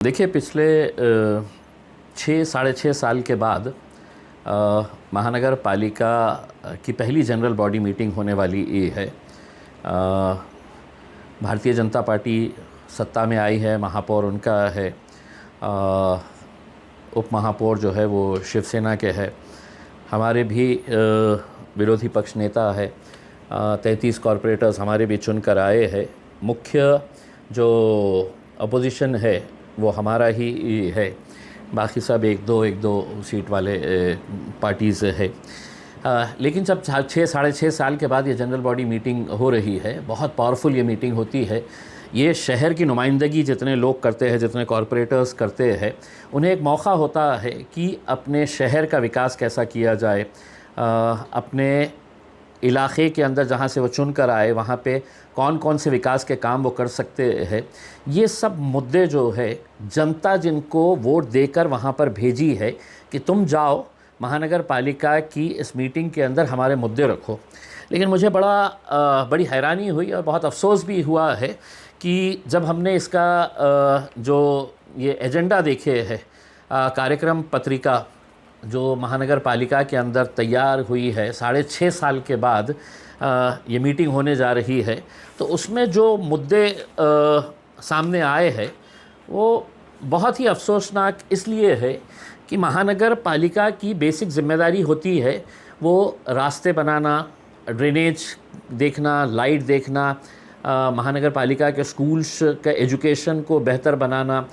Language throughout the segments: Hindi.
देखिए, पिछले 6 साढ़े 6 साल के बाद महानगर पालिका की पहली जनरल बॉडी मीटिंग होने वाली ये है। भारतीय जनता पार्टी सत्ता में आई है, महापौर उनका है, उप महापौर जो है वो शिवसेना के है, हमारे भी विरोधी पक्ष नेता है, 33 कॉरपोरेटर्स हमारे भी चुन कर आए हैं। मुख्य जो अपोजिशन है वो हमारा ही है, बाकी सब एक दो सीट वाले पार्टीज़ है। लेकिन जब 6 साढ़े 6 साल के बाद ये जनरल बॉडी मीटिंग हो रही है, बहुत पावरफुल ये मीटिंग होती है। ये शहर की नुमाइंदगी जितने लोग करते हैं, जितने कॉरपोरेटर्स करते हैं, उन्हें एक मौका होता है कि अपने शहर का विकास कैसा किया जाए, अपने इलाक़े के अंदर जहाँ से वो चुन कर आए वहाँ पे कौन कौन से विकास के काम वो कर सकते हैं। ये सब मुद्दे जो है जनता जिनको वोट देकर वहाँ पर भेजी है कि तुम जाओ महानगर पालिका की इस मीटिंग के अंदर हमारे मुद्दे रखो। लेकिन मुझे बड़ी हैरानी हुई और बहुत अफसोस भी हुआ है कि जब हमने इसका जो ये एजेंडा देखे है, कार्यक्रम पत्रिका जो महानगर पालिका के अंदर तैयार हुई है, 6.5 साल के बाद ये मीटिंग होने जा रही है, तो उसमें जो मुद्दे सामने आए हैं वो बहुत ही अफसोसनाक इसलिए है कि महानगर पालिका की बेसिक ज़िम्मेदारी होती है वो रास्ते बनाना, ड्रेनेज देखना, लाइट देखना, महानगर पालिका के स्कूल्स का एजुकेशन को बेहतर बनाना,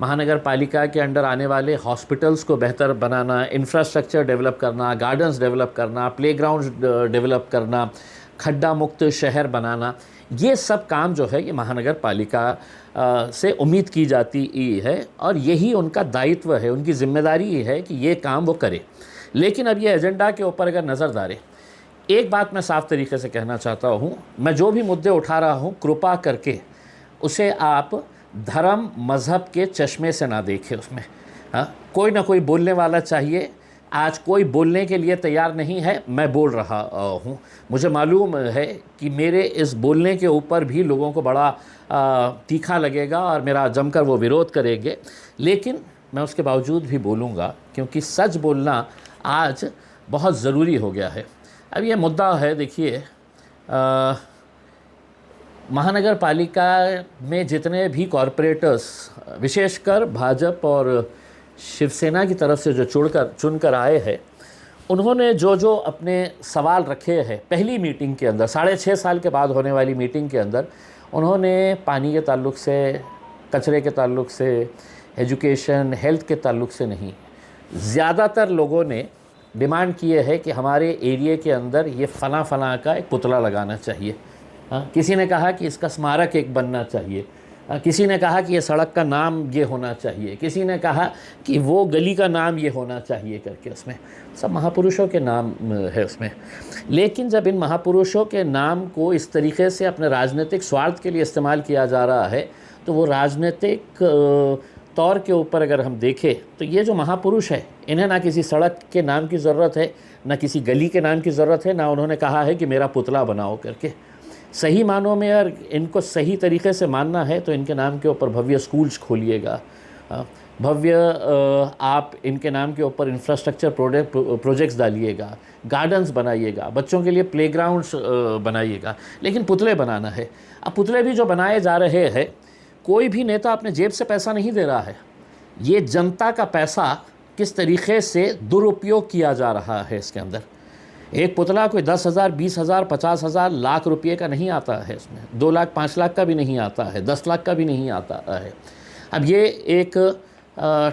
महानगर पालिका के अंडर आने वाले हॉस्पिटल्स को बेहतर बनाना, इंफ्रास्ट्रक्चर डेवलप करना, गार्डन्स डेवलप करना, प्लेग्राउंड्स डेवलप करना, खड्डा मुक्त शहर बनाना। ये सब काम जो है ये महानगर पालिका से उम्मीद की जाती है और यही उनका दायित्व है, उनकी ज़िम्मेदारी है कि ये काम वो करे। लेकिन अब ये एजेंडा के ऊपर अगर नज़र डालें, एक बात मैं साफ़ तरीके से कहना चाहता हूँ, मैं जो भी मुद्दे उठा रहा हूँ कृपा करके उसे आप धर्म मज़हब के चश्मे से ना देखें। उसमें कोई ना कोई बोलने वाला चाहिए। आज कोई बोलने के लिए तैयार नहीं है, मैं बोल रहा हूँ। मुझे मालूम है कि मेरे इस बोलने के ऊपर भी लोगों को बड़ा तीखा लगेगा और मेरा जमकर वो विरोध करेंगे, लेकिन मैं उसके बावजूद भी बोलूँगा क्योंकि सच बोलना आज बहुत ज़रूरी हो गया है। अब ये मुद्दा है, देखिए, महानगर पालिका में जितने भी कॉरपोरेटर्स, विशेषकर भाजपा और शिवसेना की तरफ से जो चुनकर आए हैं, उन्होंने जो अपने सवाल रखे हैं पहली मीटिंग के अंदर, 6.5 साल के बाद होने वाली मीटिंग के अंदर, उन्होंने पानी के ताल्लुक़ से, कचरे के ताल्लुक़ से, एजुकेशन, हेल्थ के ताल्लुक़ से नहीं, ज़्यादातर लोगों ने डिमांड किए है कि हमारे एरिया के अंदर ये फ़लाँ का एक पुतला लगाना चाहिए। किसी ने कहा कि इसका स्मारक एक बनना चाहिए, किसी ने कहा कि ये सड़क का नाम ये होना चाहिए, किसी ने कहा कि वो गली का नाम ये होना चाहिए करके। उसमें सब महापुरुषों के नाम है उसमें। लेकिन जब इन महापुरुषों के नाम को इस तरीके से अपने राजनीतिक स्वार्थ के लिए इस्तेमाल किया जा रहा है, तो वो राजनीतिक तौर के ऊपर अगर हम देखें तो ये जो महापुरुष है, इन्हें ना किसी सड़क के नाम की ज़रूरत है, ना किसी गली के नाम की ज़रूरत है, ना उन्होंने कहा है कि मेरा पुतला बनाओ करके। सही मानों में अगर इनको सही तरीके से मानना है तो इनके नाम के ऊपर भव्य स्कूल्स खोलिएगा, भव्य आप इनके नाम के ऊपर इंफ्रास्ट्रक्चर प्रोजेक्ट्स डालिएगा, गार्डन्स बनाइएगा, बच्चों के लिए प्लेग्राउंड्स बनाइएगा। लेकिन पुतले बनाना है। अब पुतले भी जो बनाए जा रहे हैं, कोई भी नेता अपने जेब से पैसा नहीं दे रहा है। ये जनता का पैसा किस तरीके से दुरुपयोग किया जा रहा है इसके अंदर। एक पुतला कोई 10,000, 20,000, 50,000, लाख रुपये का नहीं आता है, इसमें 2 लाख 5 लाख का भी नहीं आता है, 10 लाख का भी नहीं आता है। अब ये एक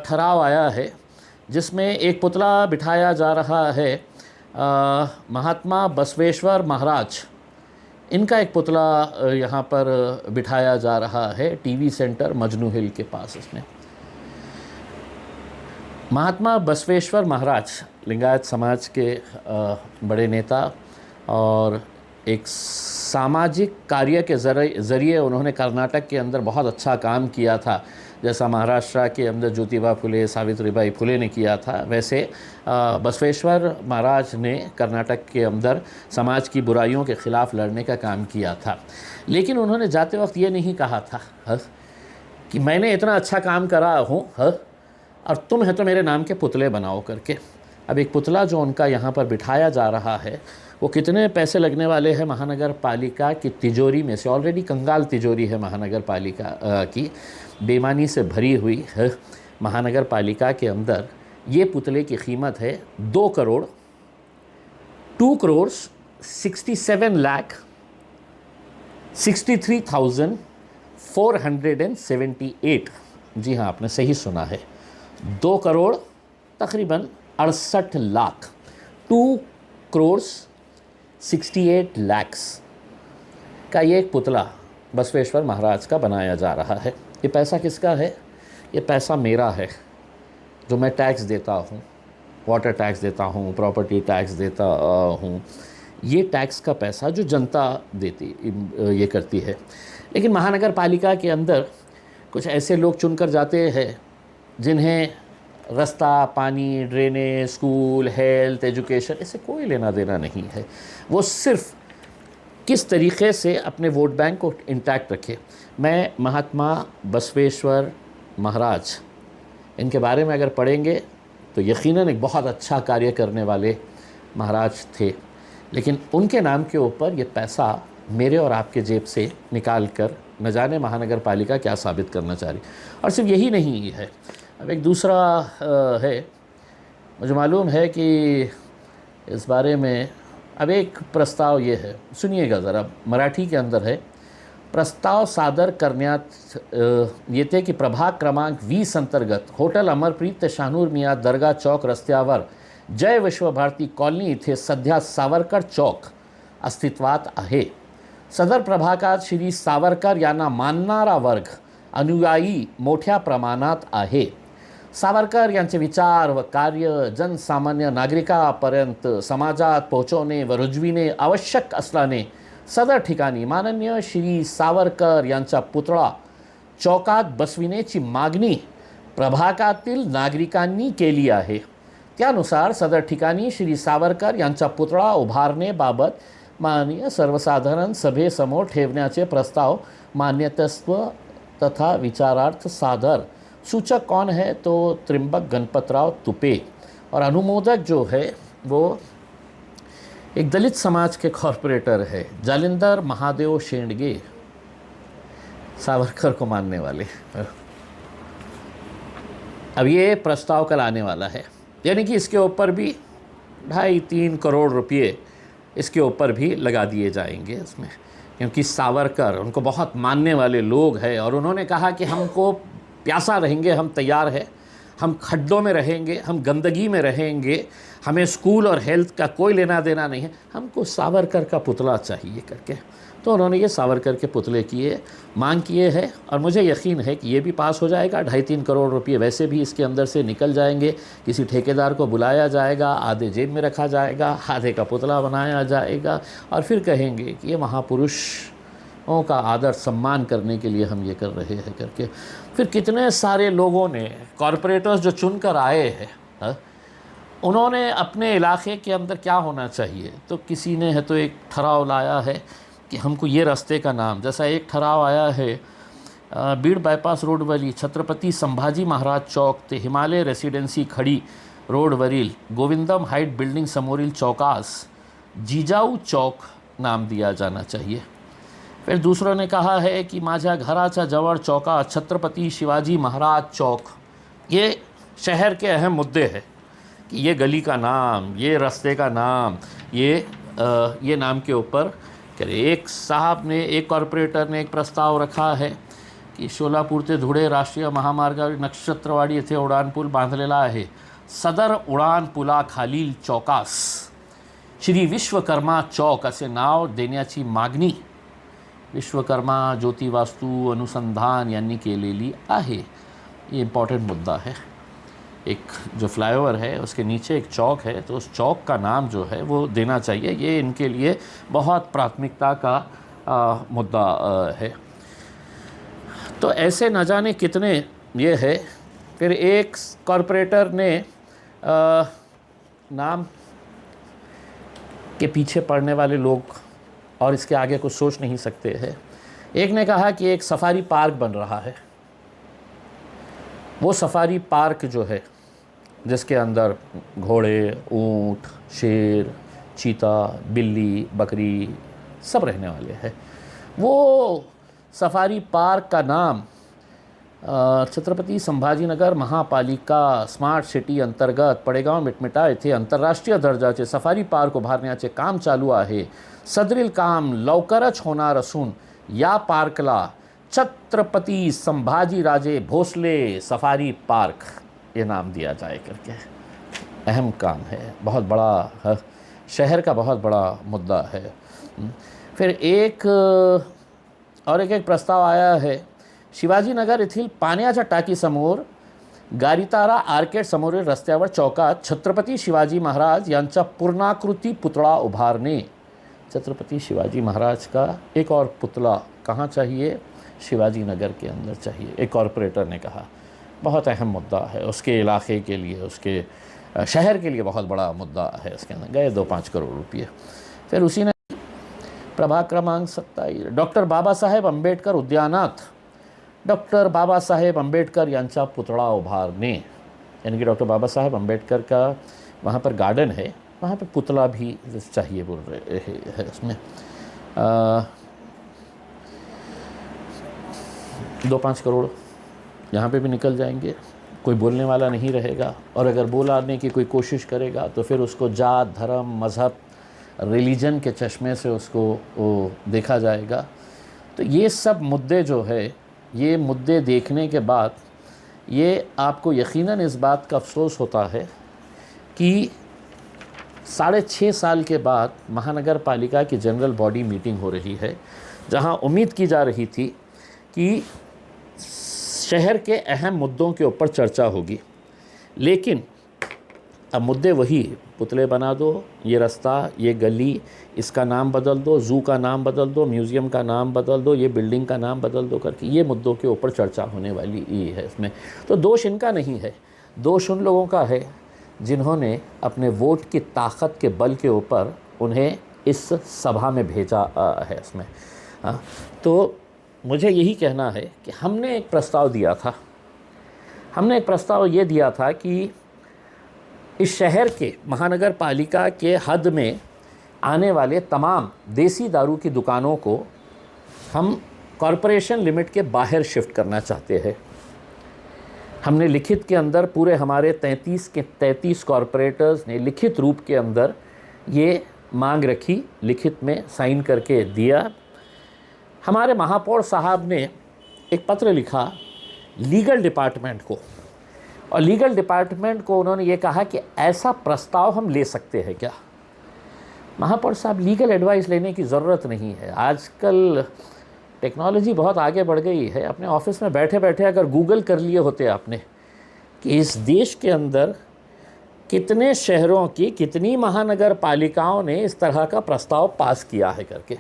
ठहराव आया है जिसमें एक पुतला बिठाया जा रहा है, महात्मा बसवेश्वर महाराज, इनका एक पुतला यहाँ पर बिठाया जा रहा है टीवी सेंटर मजनू हिल के पास। इसमें महात्मा बसवेश्वर महाराज लिंगायत समाज के बड़े नेता और एक सामाजिक कार्य के ज़रिए उन्होंने कर्नाटक के अंदर बहुत अच्छा काम किया था। जैसा महाराष्ट्र के अंदर ज्योतिबा फुले, सावित्रीबाई फुले ने किया था, वैसे बसवेश्वर महाराज ने कर्नाटक के अंदर समाज की बुराइयों के ख़िलाफ़ लड़ने का काम किया था। लेकिन उन्होंने जाते वक्त ये नहीं कहा था कि मैंने इतना अच्छा काम करा हूँ और तुम है तो मेरे नाम के पुतले बनाओ करके। अब एक पुतला जो उनका यहाँ पर बिठाया जा रहा है, वो कितने पैसे लगने वाले हैं महानगर पालिका की तिजोरी में से। ऑलरेडी कंगाल तिजोरी है महानगर पालिका की, बेईमानी से भरी हुई है। महानगर पालिका के अंदर ये पुतले की कीमत है 2 करोड़ 2,67,63,478। जी हाँ, आपने सही सुना है, 2 करोड़ तकरीबन 68 लाख, 2,68,00,000 का ये एक पुतला बसवेश्वर महाराज का बनाया जा रहा है। ये पैसा किसका है? ये पैसा मेरा है, जो मैं टैक्स देता हूँ, वाटर टैक्स देता हूँ, प्रॉपर्टी टैक्स देता हूँ। ये टैक्स का पैसा जो जनता देती ये करती है। लेकिन महानगर पालिका के अंदर कुछ ऐसे लोग चुनकर जाते हैं जिन्हें रास्ता, पानी, ड्रेनेज, स्कूल, हेल्थ, एजुकेशन, इससे कोई लेना देना नहीं है। वो सिर्फ किस तरीक़े से अपने वोट बैंक को इंटैक्ट रखे। मैं महात्मा बसवेश्वर महाराज, इनके बारे में अगर पढ़ेंगे तो यकीनन एक बहुत अच्छा कार्य करने वाले महाराज थे, लेकिन उनके नाम के ऊपर ये पैसा मेरे और आपके जेब से निकाल कर न जाने महानगर पालिका क्या साबित करना चाह रही। और सिर्फ यही नहीं है, अब एक दूसरा है, मुझे मालूम है कि इस बारे में अब एक प्रस्ताव ये है, सुनिएगा ज़रा, मराठी के अंदर है। प्रस्ताव सादर करण्यात येते की प्रभाग क्रमांक 20 अंतर्गत होटल अमरप्रीत ते शानूर मियाँ दर्गा चौक रस्त्यावर जय विश्वभारती कॉलनी इथे सध्या सावरकर चौक अस्तित्वात आहे। सदर प्रभागात श्री सावरकर यांना मानणारा वर्ग अनुयायी मोठ्या प्रमाणात आहे। सावरकर यांचे विचार व कार्य जनसामान्य नागरिकांपर्यंत समाजात पोहोचवणे व रुजविणे आवश्यक असल्याने सदर ठिकाणी माननीय श्री सावरकर यांचा पुतळा चौकात बसविण्याची मागणी प्रभागातील नागरिकांनी केली आहे। त्यानुसार सदर ठिकाणी श्री सावरकर यांचा पुतळा उभारणेबाबत माननीय सर्वसाधारण सभेसमोर ठेवण्याचे प्रस्ताव मान्यतस्व तथा विचारार्थ सादर। सूचक कौन है? तो त्रिंबक गणपतराव तुपे, और अनुमोदक जो है वो एक दलित समाज के कॉरपोरेटर है जालिंदर महादेव शेंडगे, सावरकर को मानने वाले। अब ये प्रस्ताव कल आने वाला है, यानी कि इसके ऊपर भी 2.5-3 करोड़ रुपये इसके ऊपर भी लगा दिए जाएंगे इसमें, क्योंकि सावरकर उनको बहुत मानने वाले लोग हैं और उन्होंने कहा कि हमको प्यासा रहेंगे, हम तैयार हैं, हम खड्डों में रहेंगे, हम गंदगी में रहेंगे, हमें स्कूल और हेल्थ का कोई लेना देना नहीं है, हमको सावरकर का पुतला चाहिए करके। तो उन्होंने ये सावरकर के पुतले की मांग किए हैं और मुझे यकीन है कि ये भी पास हो जाएगा। 2.5-3 करोड़ रुपये वैसे भी इसके अंदर से निकल जाएंगे। किसी ठेकेदार को बुलाया जाएगा, आधे जेब में रखा जाएगा, आधे का पुतला बनाया जाएगा और फिर कहेंगे कि ये महापुरुषों का आदर सम्मान करने के लिए हम ये कर रहे हैं करके। फिर कितने सारे लोगों ने, कॉरपोरेटर्स जो चुन कर आए हैं, उन्होंने अपने इलाके के अंदर क्या होना चाहिए, तो किसी ने है तो एक ठहराव लाया है कि हमको ये रास्ते का नाम, जैसा एक ठहराव आया है बीड़ बायपास रोड वाली छत्रपति संभाजी महाराज चौक ते हिमालय रेसिडेन्सी खडी रोडवरील गोविंदम हाईट बिल्डिंग समोरील चौकास जिजाऊ चौक नाम दिया जाना चाहिए। फिर दूसरों ने कहा है कि माझ्या घराच्या जवळ चौका छत्रपति शिवाजी महाराज चौक। ये शहर के अहम मुद्दे हैं कि ये गली का नाम, ये रास्ते का नाम, ये नाम के ऊपर करे। एक साहब ने, एक कॉर्पोरेटर ने एक प्रस्ताव रखा है की सोलापूर ते धुळे राष्ट्रीय महामार्गावर नक्षत्रवाडी येथे उड्डाणपूल बांधलेला आहे। सदर उड्डाणपुलाखालील चौकास श्री विश्वकर्मा चौक असे नाव देण्याची मागणी विश्वकर्मा ज्योति वास्तु अनुसंधान यांनी केलेली आहे। ये इम्पॉर्टेंट मुद्दा है। एक जो फ्लाईओवर है उसके नीचे एक चौक है, तो उस चौक का नाम जो है वो देना चाहिए। ये इनके लिए बहुत प्राथमिकता का मुद्दा है। तो ऐसे न जाने कितने ये है। फिर एक कॉरपोरेटर ने नाम के पीछे पड़ने वाले लोग और इसके आगे कुछ सोच नहीं सकते हैं। एक ने कहा कि एक सफारी पार्क बन रहा है, वो सफारी पार्क जो है, जिसके अंदर घोड़े, ऊँट, शेर, चीता, बिल्ली, बकरी सब रहने वाले हैं, वो सफारी पार्क का नाम छत्रपती संभाजीनगर महापालिका स्मार्ट सिटी अंतर्गत पडेगाव मिटमिटा येथे आंतरराष्ट्रीय दर्जाचे सफारी पार्क उभारण्याचे काम चालू आहे. सदरील काम लवकरच होणार असून या पार्कला छत्रपती संभाजीराजे भोसले सफारी पार्क ये नाम दिया जाए करके. अहम काम है, बहुत बड़ा शहर का बहुत बड़ा मुद्दा है. फिर एक प्रस्ताव आया है. शिवाजीनगर येथील पाण्याच्या टाकीसमोर गारितारा आर्केड समोरील रस्त्यावर चौकात छत्रपती शिवाजी महाराज यांचा पूर्णाकृती पुतळा उभारने. छत्रपती शिवाजी महाराज का एक और पुतला कहाँ चाहिए? शिवाजीनगर के अंदर चाहिए. एक कॉरपोरेटर ने कहा. बहुत अहम मुद्दा है, उसके इलाके के लिए, उसके शहर के लिए बहुत बड़ा मुद्दा है. उसके अंदर गए 2-5 करोड़ रुपये. फिर उसी ने प्रभाग क्रमांक 27 डॉक्टर बाबासाहेब आंबेडकर उद्यानात डॉक्टर बाबासाहेब आंबेडकर यांचा पुतळा उभारने, यानी कि डॉक्टर बाबासाहेब आंबेडकर का वहाँ पर गार्डन है, वहाँ पे पुतला भी चाहिए बोल रहे हैं. उसमें 2-5 करोड़ यहाँ पे भी निकल जाएंगे. कोई बोलने वाला नहीं रहेगा, और अगर बोलाने की कोई कोशिश करेगा तो फिर उसको जात, धर्म, मज़हब, रिलीजन के चश्मे से उसको देखा जाएगा. तो ये सब मुद्दे जो है, ये मुद्दे देखने के बाद ये आपको यकीनन इस बात का अफसोस होता है कि 6.5 साल के बाद महानगर पालिका की जनरल बॉडी मीटिंग हो रही है, जहां उम्मीद की जा रही थी कि शहर के अहम मुद्दों के ऊपर चर्चा होगी. लेकिन अब मुद्दे वही, पुतले बना दो, ये रास्ता, ये गली, इसका नाम बदल दो, ज़ू का नाम बदल दो, म्यूज़ियम का नाम बदल दो, ये बिल्डिंग का नाम बदल दो करके ये मुद्दों के ऊपर चर्चा होने वाली ही है इसमें. तो दोष इनका नहीं है, दोष उन लोगों का है जिन्होंने अपने वोट की ताकत के बल के ऊपर उन्हें इस सभा में भेजा है इसमें. तो मुझे यही कहना है कि हमने एक प्रस्ताव दिया था. हमने एक प्रस्ताव ये दिया था कि इस शहर के महानगर पालिका के हद में आने वाले तमाम देसी दारू की दुकानों को हम कॉरपोरेशन लिमिट के बाहर शिफ्ट करना चाहते हैं. हमने लिखित के अंदर पूरे हमारे 33 के 33 कॉरपोरेटर्स ने लिखित रूप के अंदर ये मांग रखी, लिखित में साइन करके दिया. हमारे महापौर साहब ने एक पत्र लिखा लीगल डिपार्टमेंट को, और लीगल डिपार्टमेंट को उन्होंने ये कहा कि ऐसा प्रस्ताव हम ले सकते हैं क्या. महापौर साहब, लीगल एडवाइस लेने की ज़रूरत नहीं है. आजकल टेक्नोलॉजी बहुत आगे बढ़ गई है. अपने ऑफिस में बैठे बैठे अगर गूगल कर लिए होते आपने कि इस देश के अंदर कितने शहरों की कितनी महानगर पालिकाओं ने इस तरह का प्रस्ताव पास किया है करके.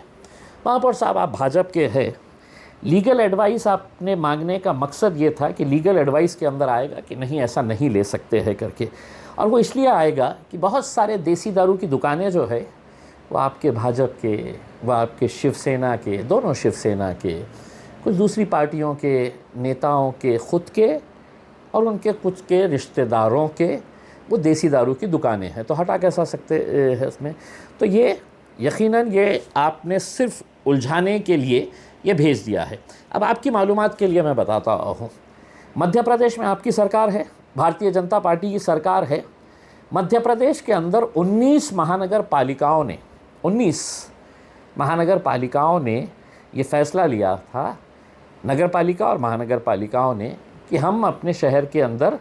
महापौर साहब, आप भाजपा के हैं, लीगल एडवाइस आपने मांगने का मकसद ये था कि लीगल एडवाइस के अंदर आएगा कि नहीं ऐसा नहीं ले सकते हैं करके. और वो इसलिए आएगा कि बहुत सारे देसी दारू की दुकानें जो है वो आपके भाजपा के, वो आपके शिवसेना के, दोनों शिवसेना के, कुछ दूसरी पार्टियों के नेताओं के, ख़ुद के और उनके कुछ के रिश्तेदारों के, वो देसी दारू की दुकानें हैं. तो हटा कैसा सकते हैं इसमें. तो ये यकीनन ये आपने सिर्फ उलझाने के लिए ये भेज दिया है. अब आपकी मालूमात के लिए मैं बताता हूँ, मध्य प्रदेश में आपकी सरकार है, भारतीय जनता पार्टी की सरकार है. मध्य प्रदेश के अंदर 19 महानगर पालिकाओं ने ये फ़ैसला लिया था, नगर पालिका और महानगर पालिकाओं ने, कि हम अपने शहर के अंदर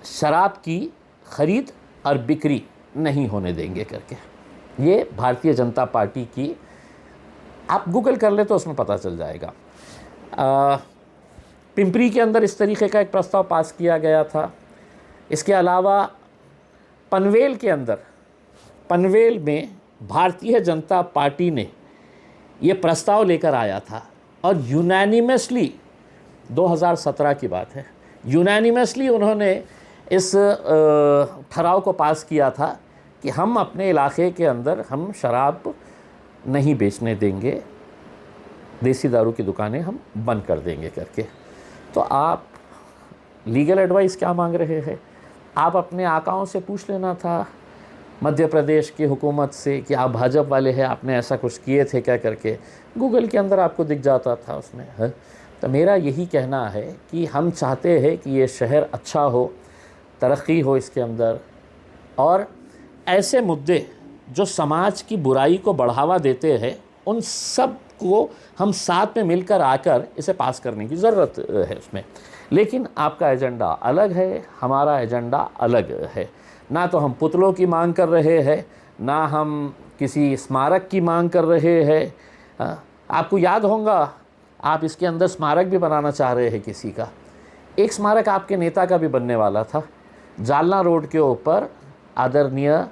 शराब की ख़रीद और बिक्री नहीं होने देंगे करके. ये भारतीय जनता पार्टी की, आप गूगल कर ले तो उसमें पता चल जाएगा. पिंपरी के अंदर इस तरीके का एक प्रस्ताव पास किया गया था. इसके अलावा पनवेल के अंदर, पनवेल में भारतीय जनता पार्टी ने ये प्रस्ताव लेकर आया था, और यूनानिमसली 2017 की बात है, यूनानिमसली उन्होंने इस ठराव को पास किया था कि हम अपने इलाके के अंदर हम शराब नहीं बेचने देंगे, देसी दारू की दुकानें हम बंद कर देंगे करके. तो आप लीगल एडवाइस क्या मांग रहे हैं? आप अपने आकाओं से पूछ लेना था मध्य प्रदेश की हुकूमत से कि आप भाजपा वाले हैं, आपने ऐसा कुछ किए थे क्या करके। गूगल के अंदर आपको दिख जाता था उसमें है। तो मेरा यही कहना है कि हम चाहते हैं कि ये शहर अच्छा हो, तरक्की हो इसके अंदर, और ऐसे मुद्दे जो समाज की बुराई को बढ़ावा देते हैं उन सब को हम साथ में मिलकर आकर इसे पास करने की ज़रूरत है उसमें। लेकिन आपका एजेंडा अलग है, हमारा एजेंडा अलग है। ना तो हम पुतलों की मांग कर रहे हैं, ना हम किसी स्मारक की मांग कर रहे हैं। आपको याद होगा, आप इसके अंदर स्मारक भी बनाना चाह रहे हैं किसी का। एक स्मारक आपके नेता का भी बनने वाला था, जालना रोड के ऊपर आदरणीय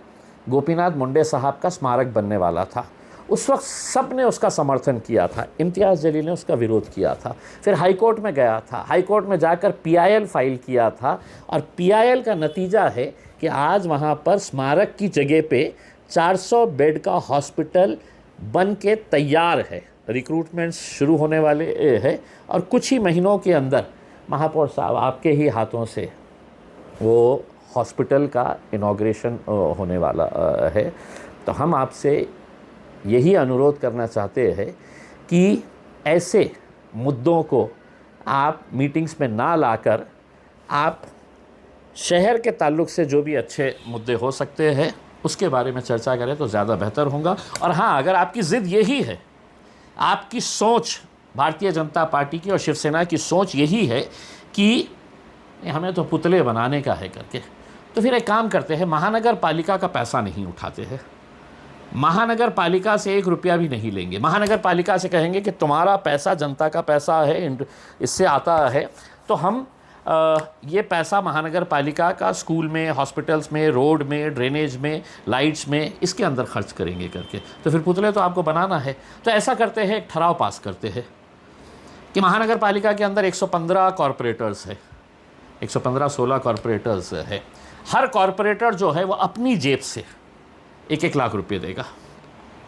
गोपीनाथ मुंडे साहब का स्मारक बनने वाला था। उस वक्त सब ने उसका समर्थन किया था, इम्तियाज़ जलील ने उसका विरोध किया था। फिर हाई कोर्ट में गया था, हाई कोर्ट में जाकर PIL फाइल किया था, और PIL का नतीजा है कि आज वहाँ पर स्मारक की जगह पे 400 बेड का हॉस्पिटल बन के तैयार है। रिक्रूटमेंट शुरू होने वाले है, और कुछ ही महीनों के अंदर महापौर साहब आपके ही हाथों से वो हॉस्पिटल का इनॉग्रेशन होने वाला है। तो हम आपसे यही अनुरोध करना चाहते हैं कि ऐसे मुद्दों को आप मीटिंग्स में ना लाकर आप शहर के ताल्लुक़ से जो भी अच्छे मुद्दे हो सकते हैं उसके बारे में चर्चा करें तो ज़्यादा बेहतर होगा। और हाँ, अगर आपकी ज़िद यही है, आपकी सोच भारतीय जनता पार्टी की और शिवसेना की सोच यही है कि हमें तो पुतले बनाने का है करके, तो फिर एक काम करते हैं, महानगर पालिका का पैसा नहीं उठाते हैं, महानगर पालिका से 1 रुपया भी नहीं लेंगे। महानगर पालिका से कहेंगे कि तुम्हारा पैसा जनता का पैसा है, इससे आता है, तो हम ये पैसा महानगर पालिका का स्कूल में, हॉस्पिटल्स में, रोड में, ड्रेनेज में, लाइट्स में, इसके अंदर खर्च करेंगे करके। तो फिर पुतले तो आपको बनाना है। तो ऐसा करते हैं, एक ठराव पास करते हैं कि महानगर पालिका के अंदर 115 कॉरपोरेटर्स है, 115-16 कॉरपोरेटर्स है। हर कॉरपोरेटर जो है वो अपनी जेब से 1-1 लाख रुपये देगा।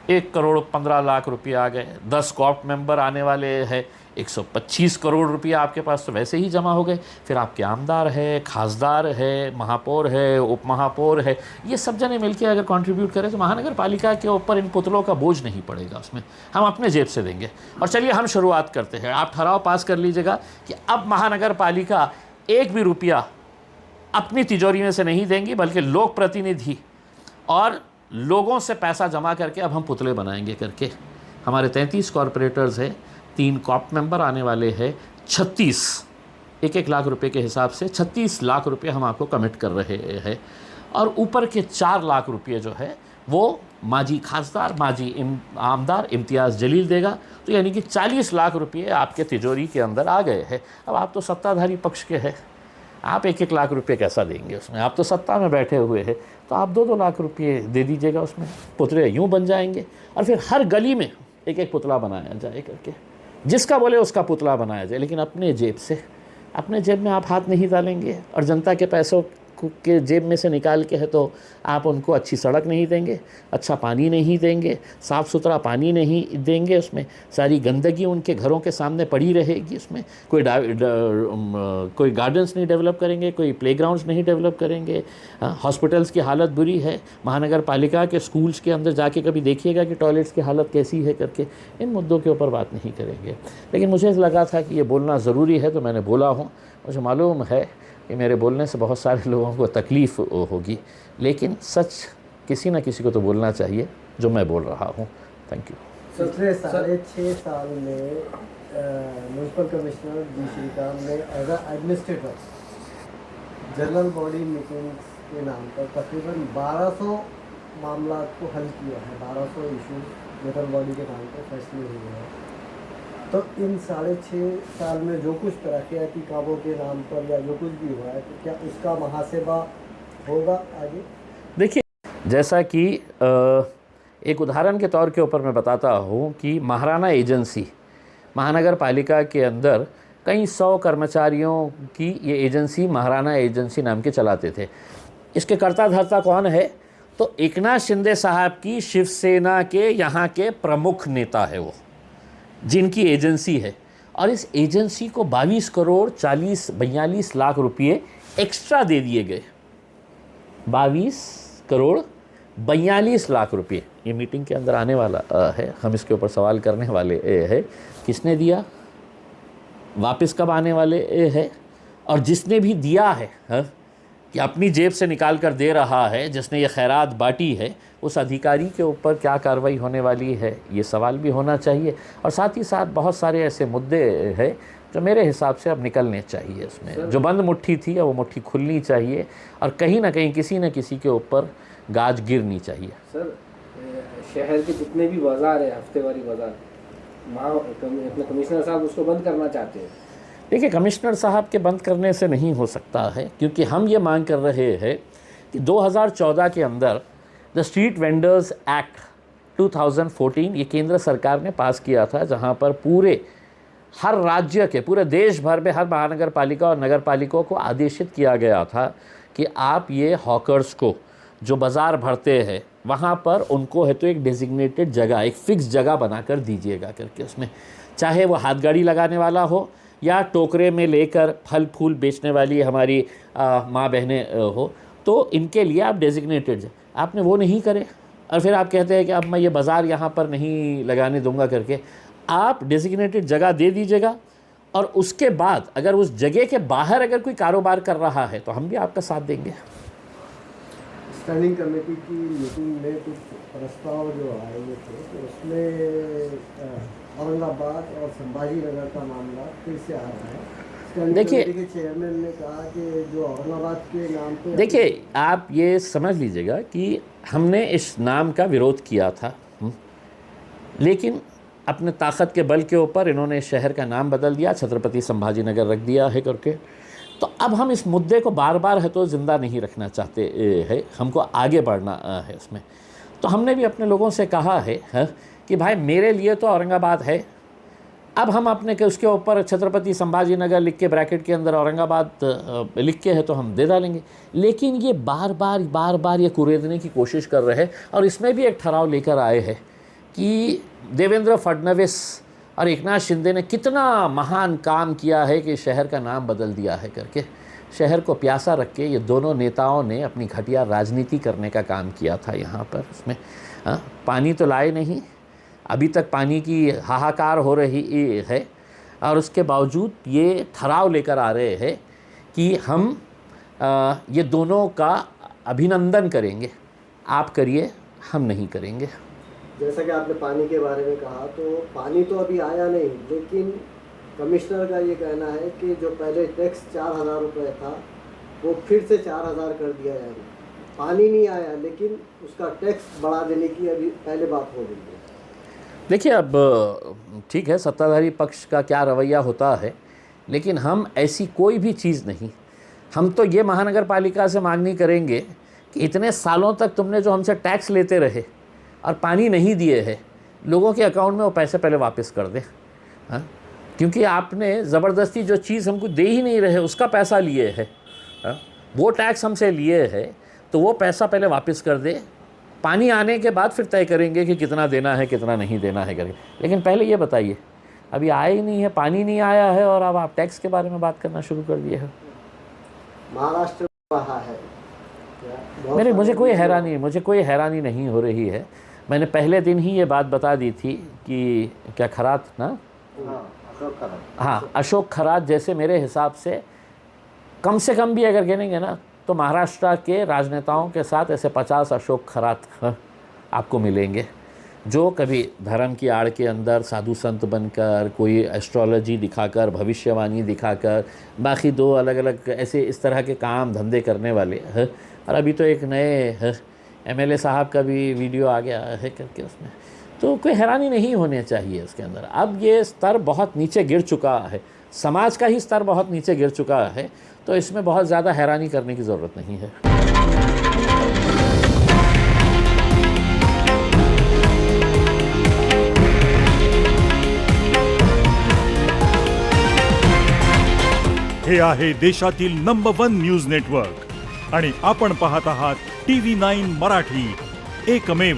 1,15,00,000 रुपये आ गए। 10 कॉर्प मेंबर आने वाले हैं, 125 करोड़ रुपये आपके पास तो वैसे ही जमा हो गए। फिर आपके आमदार है, खासदार है, महापौर है, उप महापौर है, ये सब जने मिलके अगर कंट्रीब्यूट करें तो महानगर पालिका के ऊपर इन पुतलों का बोझ नहीं पड़ेगा, उसमें हम अपने जेब से देंगे। और चलिए हम शुरुआत करते हैं। आप ठहराव पास कर लीजिएगा कि अब महानगर पालिका 1 भी रुपया अपनी तिजोरी में से नहीं देंगी, बल्कि लोक प्रतिनिधि और लोगों से पैसा जमा करके अब हम पुतले बनाएंगे करके। हमारे 33 कॉरपोरेटर्स हैं, 3 कॉप मेंबर आने वाले हैं, 36 1-1 लाख रुपए के हिसाब से 36 लाख रुपए हम आपको कमिट कर रहे हैं। और ऊपर के 4 लाख रुपये जो है वो माजी खासदार, माजी आमदार इम्तियाज़ जलील देगा। तो यानी कि 40 लाख रुपये आपके तिजोरी के अंदर आ गए हैं। अब आप तो सत्ताधारी पक्ष के हैं, आप 1-1 लाख रुपये कैसा देंगे उसमें? आप तो सत्ता में बैठे हुए हैं, तो आप 2-2 लाख रुपये दे दीजिएगा उसमें। पुतले यूँ बन जाएंगे और फिर हर गली में 1-1 पुतला बनाया जाए करके, जिसका बोले उसका पुतला बनाया जाए, लेकिन अपने जेब से। अपने जेब में आप हाथ नहीं डालेंगे और जनता के पैसों के जेब में से निकाल के है तो आप उनको अच्छी सड़क नहीं देंगे, अच्छा पानी नहीं देंगे, साफ़ सुथरा पानी नहीं देंगे, उसमें सारी गंदगी उनके घरों के सामने पड़ी रहेगी। उसमें कोई गार्डन्स नहीं डेवलप करेंगे, कोई प्लेग्राउंड्स नहीं डेवलप करेंगे। हॉस्पिटल्स की हालत बुरी है। महानगर पालिका के स्कूल्स के अंदर जाके कभी देखिएगा कि टॉयलेट्स की हालत कैसी है करके। इन मुद्दों के ऊपर बात नहीं करेंगे। लेकिन मुझे लगा था कि ये बोलना ज़रूरी है, तो मैंने बोला हूँ। मुझे मालूम है कि मेरे बोलने से बहुत सारे लोगों को तकलीफ़ होगी, लेकिन सच किसी न किसी को तो बोलना चाहिए जो मैं बोल रहा हूँ। Thank you. पिछले 6.5 साल में म्यूनसिपल कमिश्नर जी श्रीकांत ने as administrator general body meetings के नाम पर तकरीबन 1200 मामला को हल किया है। 1200 इशू जनरल बॉडी के नाम पर फैसले हुए हैं। तो इन 6.5 साल में जो कुछ तरक्याती कामों के नाम पर या जो कुछ भी हुआ है, तो क्या उसका मुहासेबा होगा आगे? देखिए, जैसा कि एक उदाहरण के तौर के ऊपर मैं बताता हूँ कि महाराणा एजेंसी, महानगर पालिका के अंदर कई 100 कर्मचारियों की ये एजेंसी महाराणा एजेंसी नाम के चलाते थे। इसके कर्ता धर्ता कौन है? तो एकनाथ शिंदे साहब की शिवसेना के यहाँ के प्रमुख नेता है वो, जिनकी एजेंसी है। और इस एजेंसी को 22 करोड़ 42 लाख रुपये एक्स्ट्रा दे दिए गए। 22 करोड़ 42 लाख रुपये ये मीटिंग के अंदर आने वाला है, हम इसके ऊपर सवाल करने वाले है किसने दिया, वापस कब आने वाले है, और जिसने भी दिया है कि अपनी जेब से निकाल कर दे रहा है, जिसने ये खैरात बांटी है, उस अधिकारी के ऊपर क्या कार्रवाई होने वाली है, ये सवाल भी होना चाहिए। और साथ ही साथ बहुत सारे ऐसे मुद्दे हैं जो मेरे हिसाब से अब निकलने चाहिए इसमें। जो बंद मुट्ठी थी अब वो मुट्ठी खुलनी चाहिए और कहीं ना कहीं किसी न किसी के ऊपर गाज गिरनी चाहिए। सर, शहर के जितने भी बाज़ार है, हफ्तेवारी बाज़ार, वहाँ अपने कमिश्नर साहब उसको बंद करना चाहते हैं। देखिए, कमिश्नर साहब के बंद करने से नहीं हो सकता है, क्योंकि हम ये मांग कर रहे हैं कि 2014 के अंदर द स्ट्रीट वेंडर्स एक्ट 2014 ये केंद्र सरकार ने पास किया था, जहाँ पर पूरे हर राज्य के, पूरे देश भर में हर महानगर पालिका और नगर पालिकाओं को आदेशित किया गया था कि आप ये हॉकर्स को जो बाज़ार भरते हैं वहाँ पर उनको है तो एक डेजिग्नेटेड जगह, एक फ़िक्स जगह बनाकर दीजिएगा करके, उसमें चाहे वो हाथ गाड़ी लगाने वाला हो या टोकरे में लेकर फल फूल बेचने वाली हमारी माँ बहनें हो, तो इनके लिए आप डेजिग्नेटेड, आपने वो नहीं करे और फिर आप कहते हैं कि अब मैं ये बाज़ार यहाँ पर नहीं लगाने दूंगा करके। आप डेजिग्नेटेड जगह दे दीजिएगा और उसके बाद अगर उस जगह के बाहर अगर कोई कारोबार कर रहा है तो हम भी आपका साथ देंगे। स्टैंडिंग कमेटी की मीटिंग में कुछ प्रस्ताव जो आए हुए थे तो उसमें औरंगाबाद और संभाजी नगर का मामला फिर से आ रहा है। स्टैंडिंग देखिए, कमेटी के चेयरमैन ने कहा कि जो औरंगाबाद के नाम पे, देखिए आप ये समझ लीजिएगा कि हमने इस नाम का विरोध किया था, लेकिन अपने ताकत के बल के ऊपर इन्होंने शहर का नाम बदल दिया, छत्रपति संभाजी नगर रख दिया है करके। तो अब हम इस मुद्दे को बार बार है तो ज़िंदा नहीं रखना चाहते हैं, हमको आगे बढ़ना है इसमें। तो हमने भी अपने लोगों से कहा है कि भाई मेरे लिए तो औरंगाबाद है, अब हम अपने के उसके ऊपर छत्रपति संभाजी नगर लिख के ब्रैकेट के अंदर औरंगाबाद लिख के है तो हम दे डालेंगे। लेकिन ये बार बार ये कुरेदने की कोशिश कर रहे हैं और इसमें भी एक ठहराव लेकर आए हैं कि देवेंद्र फडणवीस और एकनाथ शिंदे ने कितना महान काम किया है कि शहर का नाम बदल दिया है करके। शहर को प्यासा रख के ये दोनों नेताओं ने अपनी घटिया राजनीति करने का काम किया था यहाँ पर। उसमें पानी तो लाए नहीं, अभी तक पानी की हाहाकार हो रही है और उसके बावजूद ये ठहराव लेकर आ रहे हैं कि हम ये दोनों का अभिनंदन करेंगे, आप करिए हम नहीं करेंगे। जैसा कि आपने पानी के बारे में कहा, तो पानी तो अभी आया नहीं, लेकिन कमिश्नर का ये कहना है कि जो पहले टैक्स 4,000 रुपये था वो फिर से 4,000 कर दिया जाएगा। पानी नहीं आया लेकिन उसका टैक्स बढ़ा देने की अभी पहले बात हो रही है। देखिए, अब ठीक है सत्ताधारी पक्ष का क्या रवैया होता है, लेकिन हम ऐसी कोई भी चीज़ नहीं, हम तो ये महानगर पालिका से मांगनी करेंगे कि इतने सालों तक तुमने जो हमसे टैक्स लेते रहे और पानी नहीं दिए हैं, लोगों के अकाउंट में वो पैसे पहले वापस कर दें। हाँ, क्योंकि आपने ज़बरदस्ती जो चीज़ हमको दे ही नहीं रहे उसका पैसा लिए है, वो टैक्स हमसे लिए है, तो वो पैसा पहले वापस कर दे। पानी आने के बाद फिर तय करेंगे कि कितना देना है कितना नहीं देना है करके। लेकिन पहले ये बताइए, अभी आया ही नहीं है, पानी नहीं आया है और अब आप टैक्स के बारे में बात करना शुरू कर दिए हैं। महाराष्ट्र रहा है, मुझे कोई हैरानी नहीं हो रही है। मैंने पहले दिन ही ये बात बता दी थी कि क्या खरात ना, हाँ अशोक खरात जैसे मेरे हिसाब से कम भी अगर गिनेंगे ना तो महाराष्ट्र के राजनेताओं के साथ ऐसे 50 अशोक खरात आपको मिलेंगे, जो कभी धर्म की आड़ के अंदर साधु संत बनकर, कोई एस्ट्रोलॉजी दिखाकर, भविष्यवाणी दिखाकर, बाकी दो अलग अलग ऐसे इस तरह के काम धंधे करने वाले हैं। और अभी तो एक नए MLA साहब का भी वीडियो आ गया है करके उसमें, तो कोई हैरानी नहीं होने चाहिए इसके अंदर। अब ये स्तर बहुत नीचे गिर चुका है, समाज का ही स्तर बहुत नीचे गिर चुका है, तो इसमें बहुत ज़्यादा हैरानी करने की ज़रूरत नहीं है। हे आहे देशातील नंबर 1 न्यूज नेटवर्क आणि आपण पाहत आहात TV9 मराठी, एकमेव।